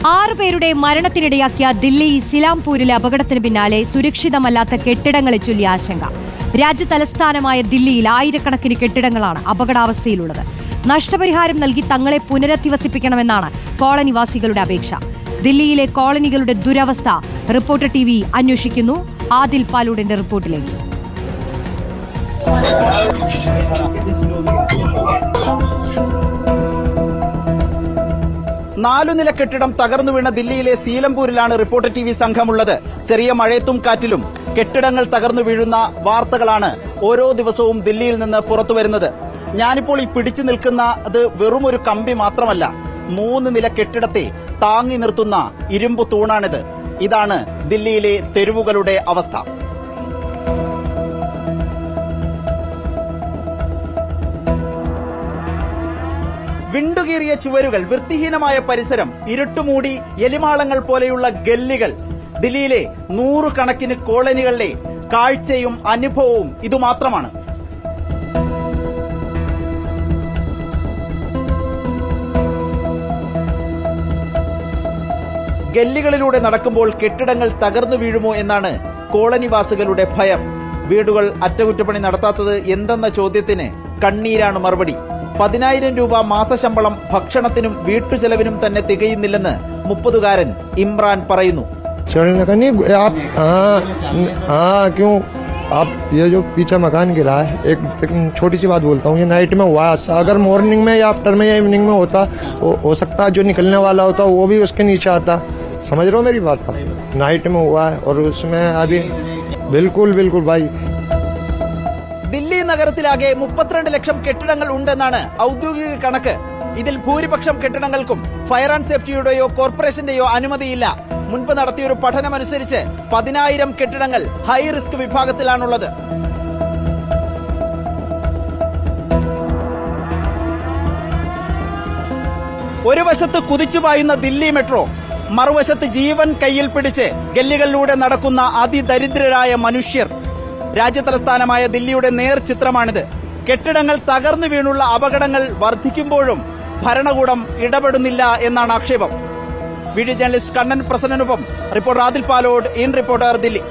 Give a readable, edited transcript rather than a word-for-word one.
6 പേരുടെ മരണത്തിനിടയാക്കിയ ദില്ലി സിലാംപൂരിലെ അപകടത്തിന് പിന്നാലെ സുരക്ഷിതമല്ലാത്ത കെട്ടിടങ്ങളെ ചൊല്ലി ആശങ്ക. രാജ്യ തലസ്ഥാനമായ ദില്ലിയിൽ ആയിരക്കണക്കിന് കെട്ടിടങ്ങളാണ് അപകടാവസ്ഥയിലുള്ളത്. നഷ്ടപരിഹാരം നൽകി തങ്ങളെ പുനരധിവസിപ്പിക്കണമെന്നാണ് കോളനിവാസികളുടെ അപേക്ഷ. ദില്ലിയിലെ കോളനികളുടെ ദുരവസ്ഥ റിപ്പോർട്ടർ TV അന്വേഷിക്കുന്നു. ആദിൽ പാലൂടിന്റെ റിപ്പോർട്ടിലേക്ക്. 4 നില കെട്ടിടം തകർന്നു വീണ ദില്ലിയിലെ സീലംപൂരിലാണ് റിപ്പോർട്ടർ TV സംഘമുള്ളത്. ചെറിയ മഴയത്തും കാറ്റിലും കെട്ടിടങ്ങൾ തകർന്നു വീഴുന്ന വാർത്തകളാണ് ഓരോ ദിവസവും ദില്ലിയിൽ നിന്ന് പുറത്തുവരുന്നത്. ഞാനിപ്പോൾ ഈ പിടിച്ചു നിൽക്കുന്നത് വെറുമൊരു കമ്പി മാത്രമല്ല, 3 നില കെട്ടിടത്തെ താങ്ങി നിർത്തുന്ന ഇരുമ്പു തൂണാണിത്. ഇതാണ് ദില്ലിയിലെ തെരുവുകളുടെ അവസ്ഥ. വിണ്ടുകീറിയ ചുവരുകൾ, വൃത്തിഹീനമായ പരിസരം, ഇരുട്ടുമൂടി എലിമാളങ്ങൾ പോലെയുള്ള ഗല്ലികൾ, ദില്ലിയിലെ 100 കണക്കിന് കോളനികളിലെ കാഴ്ചയും അനുഭവവും ഇതുമാത്രമാണ്. ഗല്ലികളിലൂടെ നടക്കുമ്പോൾ കെട്ടിടങ്ങൾ തകർന്നു വീഴുമോ എന്നാണ് കോളനിവാസികളുടെ ഭയം. വീടുകൾ അറ്റകുറ്റപ്പണി നടത്താത്തത് എന്തെന്ന ചോദ്യത്തിന് കണ്ണീരാണ് മറുപടി. 10,000 രൂപ മാസശമ്പളം ഭക്ഷണത്തിനും വീട്ടുചെലവിനും തന്നെ തികയുന്നില്ലെന്ന് 30-കാരൻ ഇമ്രാൻ പറയുന്നു. आप ये जो पीछे मकान गिरा है, एक छोटी सी बात बोलता हूँ, ये नाइट में हुआ. अगर मॉर्निंग में या आफ्टर में या इवनिंग में होता, हो सकता है जो निकलने वाला होता वो भी उसके नीचे आता. समझ रहे हो मेरी बात? नाइट में हुआ है और उसमें अभी बिल्कुल बिल्कुल भाई. ദില്ലി നഗരത്തിലാകെ 32 ലക്ഷം കെട്ടിടങ്ങൾ ഉണ്ടെന്നാണ് ഔദ്യോഗിക കണക്ക്. ഇതിൽ ഭൂരിപക്ഷം കെട്ടിടങ്ങൾക്കും ഫയർ ആൻഡ് സേഫ്റ്റിയുടെയോ കോർപ്പറേഷന്റെയോ അനുമതിയില്ല. മുൻപ് നടത്തിയൊരു പഠനമനുസരിച്ച് 10,000 കെട്ടിടങ്ങൾ ഹൈ റിസ്ക് വിഭാഗത്തിലാണുള്ളത്. ഒരു വശത്ത് കുതിച്ചുപായുന്ന ദില്ലി മെട്രോ, മറുവശത്ത് ജീവൻ കയ്യിൽ പിടിച്ച് ഗല്ലികളിലൂടെ നടക്കുന്ന അതിദരിദ്രരായ മനുഷ്യർ. രാജ്യതലസ്ഥാനമായ ദില്ലിയുടെ നേർചിത്രമാണിത്. കെട്ടിടങ്ങൾ തകർന്നു വീണുള്ള അപകടങ്ങൾ വർദ്ധിക്കുമ്പോഴും ഭരണകൂടം ഇടപെടുന്നില്ല എന്നാണ് ആക്ഷേപം. വീഡിയോ ജേർണലിസ്റ്റ് കണ്ണൻ പ്രസന്നനൊപ്പം reporter Adil Palode, in reporter, Delhi.